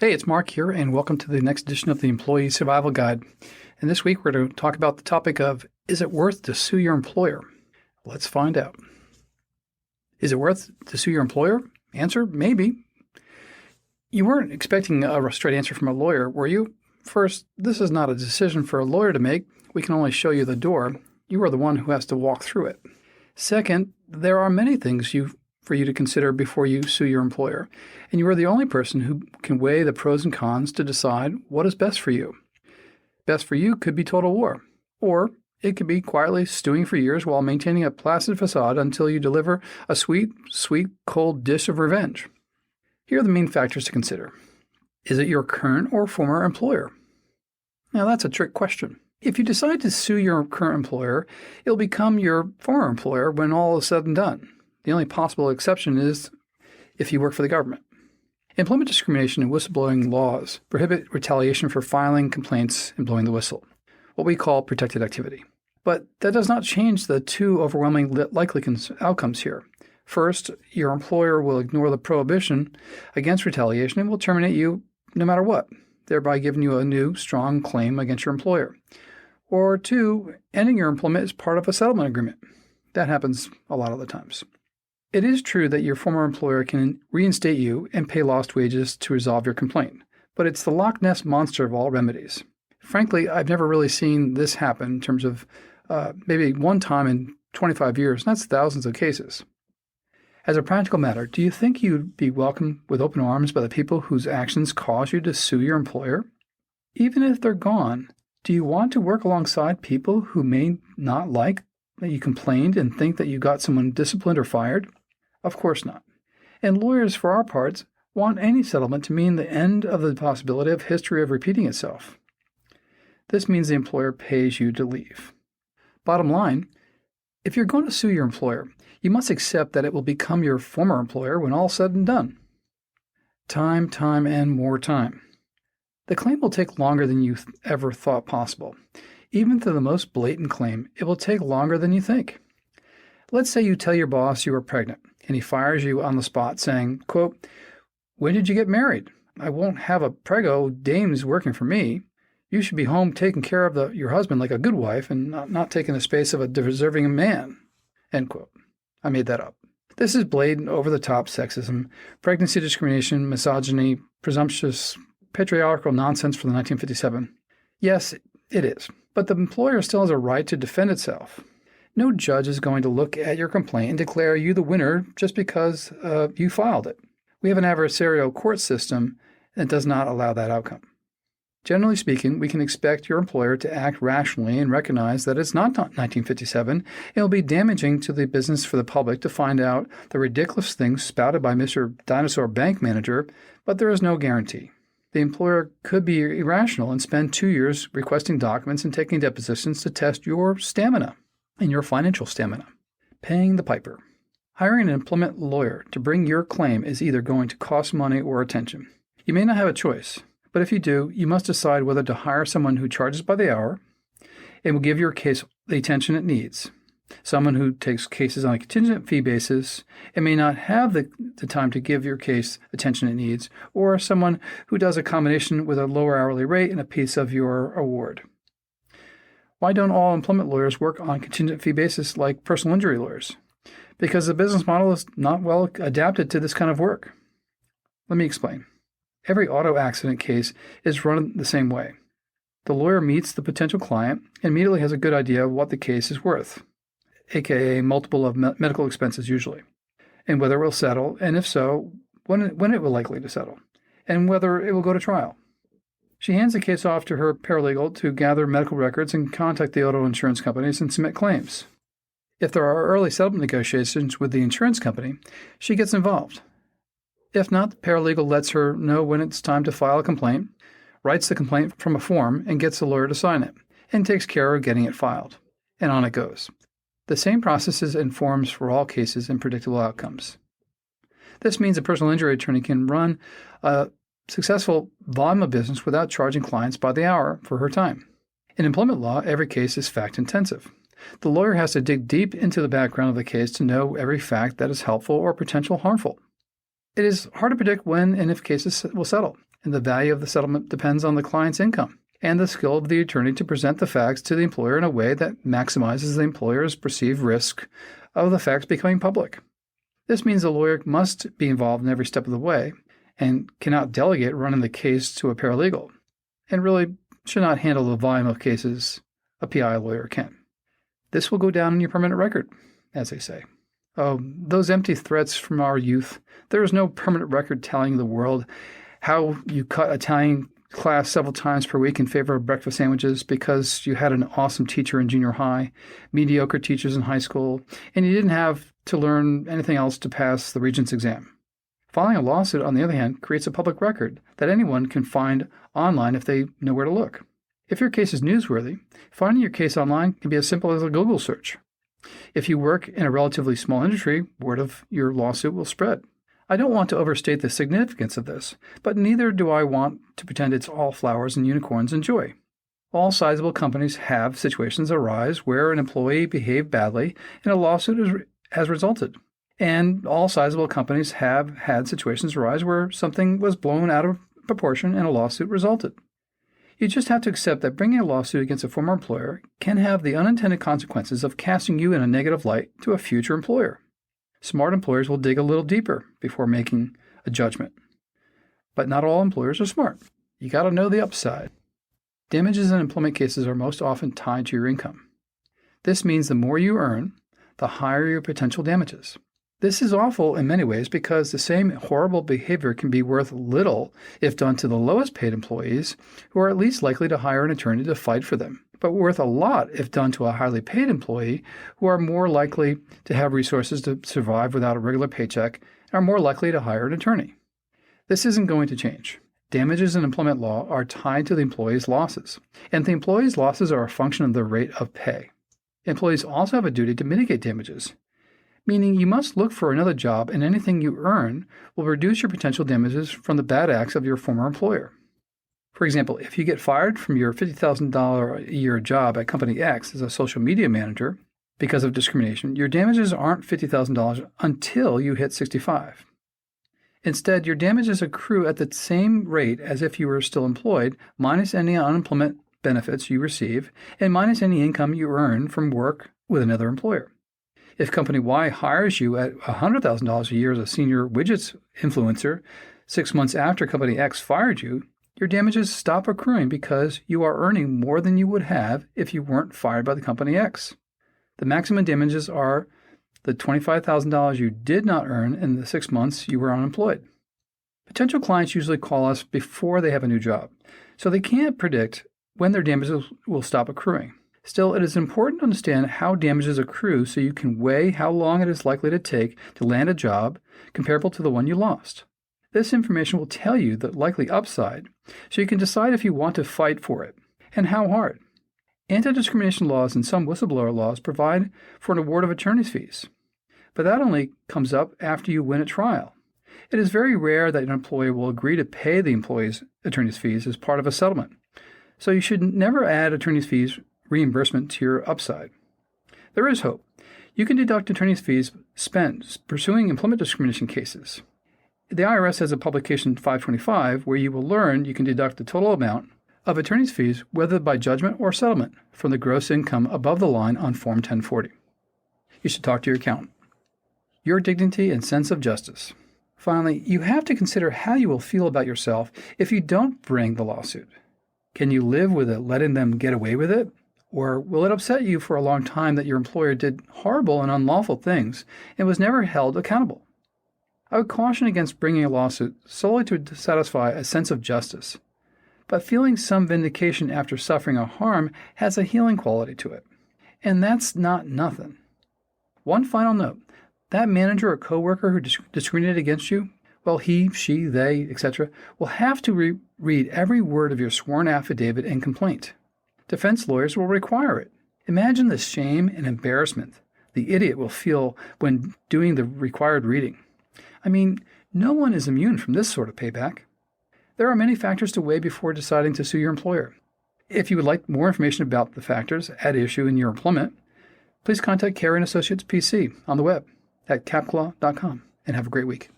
Hey, it's Mark here, and welcome to the next edition of the Employee Survival Guide. And this week we're going to talk about the topic of, is it worth to sue your employer? Let's find out. Is it worth to sue your employer? Answer, maybe. You weren't expecting a straight answer from a lawyer, were you? First, this is not a decision for a lawyer to make. We can only show you the door. You are the one who has to walk through it. Second, there are many things for you to consider before you sue your employer, and you are the only person who can weigh the pros and cons to decide what is best for you. Best for you could be total war, or it could be quietly stewing for years while maintaining a placid facade until you deliver a sweet, cold dish of revenge. Here are the main factors to consider. Is it your current or former employer? Now that's a trick question. If you decide to sue your current employer, it'll become your former employer when all is said and done. The only possible exception is if you work for the government. Employment discrimination and whistleblowing laws prohibit retaliation for filing complaints and blowing the whistle, what we call protected activity. But that does not change the two overwhelming likely outcomes here. First, your employer will ignore the prohibition against retaliation and will terminate you no matter what, thereby giving you a new, strong claim against your employer. Or two, ending your employment is part of a settlement agreement. That happens a lot of the times. It is true that your former employer can reinstate you and pay lost wages to resolve your complaint, but it's the Loch Ness monster of all remedies. Frankly, I've never really seen this happen in terms of maybe one time in 25 years, and that's thousands of cases. As a practical matter, do you think you'd be welcomed with open arms by the people whose actions cause you to sue your employer? Even if they're gone, do you want to work alongside people who may not like that you complained and think that you got someone disciplined or fired? Of course not. And lawyers, for our parts, want any settlement to mean the end of the possibility of history of repeating itself. This means the employer pays you to leave. Bottom line, if you're going to sue your employer, you must accept that it will become your former employer when all's said and done. Time, and more time. The claim will take longer than you ever thought possible. Even to the most blatant claim, it will take longer than you think. Let's say you tell your boss you are pregnant, and he fires you on the spot saying, quote, "When did you get married? I won't have a prego dames working for me. You should be home taking care of your husband like a good wife and not taking the space of a deserving man." End quote. I made that up. This is blatant, over-the-top sexism, pregnancy discrimination, misogyny, presumptuous, patriarchal nonsense from the 1957. Yes, it is. But the employer still has a right to defend itself. No judge is going to look at your complaint and declare you the winner just because you filed it. We have an adversarial court system that does not allow that outcome. Generally speaking, we can expect your employer to act rationally and recognize that it's not 1957. It will be damaging to the business for the public to find out the ridiculous things spouted by Mr. Dinosaur Bank Manager, but there is no guarantee. The employer could be irrational and spend 2 years requesting documents and taking depositions to test your stamina and your financial stamina. Paying the piper. Hiring an employment lawyer to bring your claim is either going to cost money or attention. You may not have a choice, but if you do, you must decide whether to hire someone who charges by the hour and will give your case the attention it needs. Someone who takes cases on a contingent fee basis and may not have the time to give your case attention it needs, or someone who does a combination with a lower hourly rate and a piece of your award. Why don't all employment lawyers work on a contingent fee basis like personal injury lawyers? Because the business model is not well adapted to this kind of work. Let me explain. Every auto accident case is run the same way. The lawyer meets the potential client and immediately has a good idea of what the case is worth, aka multiple of medical expenses usually, and whether it will settle, and if so, when it will likely to settle, and whether it will go to trial. She hands the case off to her paralegal to gather medical records and contact the auto insurance companies and submit claims. If there are early settlement negotiations with the insurance company, she gets involved. If not, the paralegal lets her know when it's time to file a complaint, writes the complaint from a form, and gets the lawyer to sign it, and takes care of getting it filed. And on it goes. The same processes and forms for all cases and predictable outcomes. This means a personal injury attorney can run a successful volume of business without charging clients by the hour for her time. In employment law, every case is fact-intensive. The lawyer has to dig deep into the background of the case to know every fact that is helpful or potentially harmful. It is hard to predict when and if cases will settle. and the value of the settlement depends on the client's income and the skill of the attorney to present the facts to the employer in a way that maximizes the employer's perceived risk of the facts becoming public. This means the lawyer must be involved in every step of the way and cannot delegate running the case to a paralegal, and really should not handle the volume of cases a PI lawyer can. This will go down in your permanent record, as they say. Oh, those empty threats from our youth. There is no permanent record telling the world how you cut Italian class several times per week in favor of breakfast sandwiches because you had an awesome teacher in junior high, mediocre teachers in high school, and you didn't have to learn anything else to pass the Regents exam. Filing a lawsuit, on the other hand, creates a public record that anyone can find online if they know where to look. If your case is newsworthy, finding your case online can be as simple as a Google search. If you work in a relatively small industry, word of your lawsuit will spread. I don't want to overstate the significance of this, but neither do I want to pretend it's all flowers and unicorns and joy. All sizable companies have situations arise where an employee behaved badly and a lawsuit has resulted. And all sizable companies have had situations arise where something was blown out of proportion and a lawsuit resulted. You just have to accept that bringing a lawsuit against a former employer can have the unintended consequences of casting you in a negative light to a future employer. Smart employers will dig a little deeper before making a judgment. But not all employers are smart. You got to know the upside. Damages in employment cases are most often tied to your income. This means the more you earn, the higher your potential damages. This is awful in many ways because the same horrible behavior can be worth little if done to the lowest paid employees who are at least likely to hire an attorney to fight for them, but worth a lot if done to a highly paid employee who are more likely to have resources to survive without a regular paycheck and are more likely to hire an attorney. This isn't going to change. Damages in employment law are tied to the employee's losses, and the employee's losses are a function of the rate of pay. Employees also have a duty to mitigate damages, meaning you must look for another job and anything you earn will reduce your potential damages from the bad acts of your former employer. For example, if you get fired from your $50,000 a year job at Company X as a social media manager because of discrimination, your damages aren't $50,000 until you hit 65. Instead, your damages accrue at the same rate as if you were still employed, minus any unemployment benefits you receive, and minus any income you earn from work with another employer. If Company Y hires you at $100,000 a year as a senior widgets influencer 6 months after Company X fired you, your damages stop accruing because you are earning more than you would have if you weren't fired by the Company X. The maximum damages are the $25,000 you did not earn in the 6 months you were unemployed. Potential clients usually call us before they have a new job, so they can't predict when their damages will stop accruing. Still, it is important to understand how damages accrue so you can weigh how long it is likely to take to land a job comparable to the one you lost. This information will tell you the likely upside, so you can decide if you want to fight for it, and how hard. Anti-discrimination laws and some whistleblower laws provide for an award of attorney's fees, but that only comes up after you win at trial. It is very rare that an employer will agree to pay the employee's attorney's fees as part of a settlement, so you should never add attorney's fees reimbursement to your upside. There is hope. You can deduct attorney's fees spent pursuing employment discrimination cases. The IRS has a publication 525 where you will learn you can deduct the total amount of attorney's fees, whether by judgment or settlement, from the gross income above the line on Form 1040. You should talk to your accountant. Your dignity and sense of justice. Finally, you have to consider how you will feel about yourself if you don't bring the lawsuit. Can you live with it letting them get away with it? Or will it upset you for a long time that your employer did horrible and unlawful things and was never held accountable? I would caution against bringing a lawsuit solely to satisfy a sense of justice, but feeling some vindication after suffering a harm has a healing quality to it. And that's not nothing. One final note, that manager or coworker who discriminated against you, well, he, she, they, etc., will have to read every word of your sworn affidavit and complaint. Defense lawyers will require it. Imagine the shame and embarrassment the idiot will feel when doing the required reading. I mean, no one is immune from this sort of payback. There are many factors to weigh before deciding to sue your employer. If you would like more information about the factors at issue in your employment, please contact Carey & Associates PC on the web at capclaw.com and have a great week.